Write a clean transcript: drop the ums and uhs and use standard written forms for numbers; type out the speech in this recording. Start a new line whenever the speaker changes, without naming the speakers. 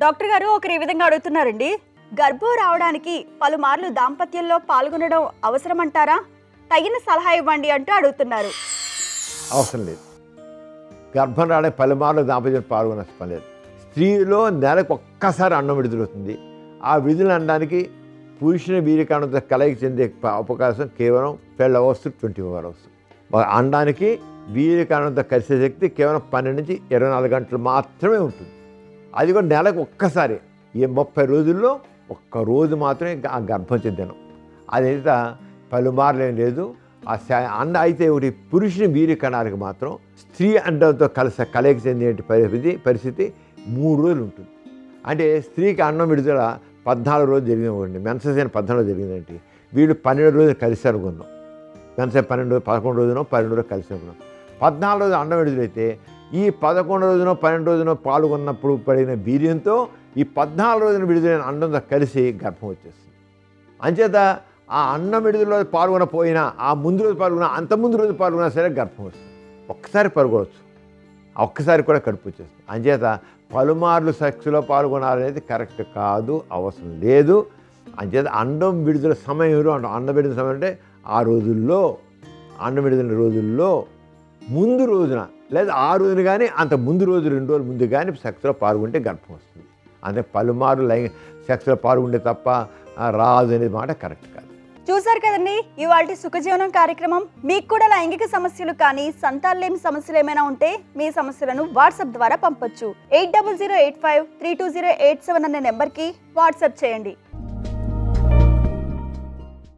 Doctor గారు ఒకరు ఈ విధంగా అడుగుతున్నారండి. గర్భం రావడానికి పలుమార్లు దాంపత్యంలో పాల్గొనడం అవసరమంటారా? తగిన సలహా ఇవ్వండి అంటూ అడుగుతున్నారు.
అవసరం లేదు. గర్భం రావడానికి పలుమార్లు దాంపత్యం పాల్గొనవలసిన పని లేదు. స్త్రీలో నెలకు ఒక్కసారి అన్నం విడుదలవుతుంది. ఆ విడుదల అనడానికి పురుషుని వీరికాణంతో కలయిక చెందే అవకాశం కేవలం 12 అవర్స్ 24 అవర్స్. అనడానికి వీరికాణంతో కలిసే శక్తి కేవలం 12 నుంచి 24 గంటలు మాత్రమే ఉంటుంది. అది కూడా నెలకు ఒక్కసారి. ఈ 30 రోజుల్లో ఒక్క రోజు మాత్రమే ఆ గర్భం చెందాను. అదైతే పలుమార్లు ఏం లేదు. ఆ అండ అయితే ఒకటి పురుషుని వీరి కణాలకు మాత్రం స్త్రీ అండంతో కలయిక చెందే పరిస్థితి 3 రోజులు ఉంటుంది. అంటే స్త్రీకి అన్నం విడుదల 14 రోజులు జరిగింది. మెన్సెస్ అయిన 14 జరిగిందంటే వీళ్ళు 12 రోజులు కలిసి అనుకున్నాం. మెన్సెస్ 11 రోజునో 12 రోజులు కలిసి అనుకున్నాం. 14 రోజులు అన్నం విడుదలైతే ఈ 11 రోజునో 12 రోజునో పాల్గొన్నప్పుడు పడిన వీర్యంతో ఈ 14 రోజున విడుదలైన అండంతో కలిసి గర్భం వచ్చేస్తుంది. అంచేత ఆ అన్నం విడుదలలో పాల్గొనపోయినా, ఆ ముందు రోజు పాల్గొన్నా, అంత ముందు రోజు పాల్గొన్నా సరే గర్భం వస్తుంది. ఒక్కసారి పాల్గొనవచ్చు, ఒక్కసారి కూడా కడుపు వచ్చేస్తుంది. అంచేత పలుమార్లు సెక్స్లో పాల్గొనాలనేది కరెక్ట్ కాదు, అవసరం లేదు. అంచేత అండం విడుదల సమయంలో అండం విడుదల సమయం అంటే ఆ రోజుల్లో, అండం విడుదల రోజుల్లో ముందు రోజున లేదా ఆ రోజున కానీ అంత ముందు రోజు 2 రోజుల ముందు కానీ సెక్స్లో పాల్గొంటే గర్భం వస్తుంది. అంటే పలుమార్లు సెక్స్లో పాల్గొంటే తప్ప రాదు అనేది మాట కరెక్ట్ కాదు.
చూసారు కదండి ఇవాల్టి సుఖజీవనం కార్యక్రమం. మీకు కూడా లైంగిక సమస్యలు కానీ సంతానలేమి సమస్యలు ఏమైనా ఉంటే మీ సమస్యలను వాట్సాప్ ద్వారా పంపొచ్చు. 8008532087 అనే నెంబర్కి వాట్సాప్ చేయండి.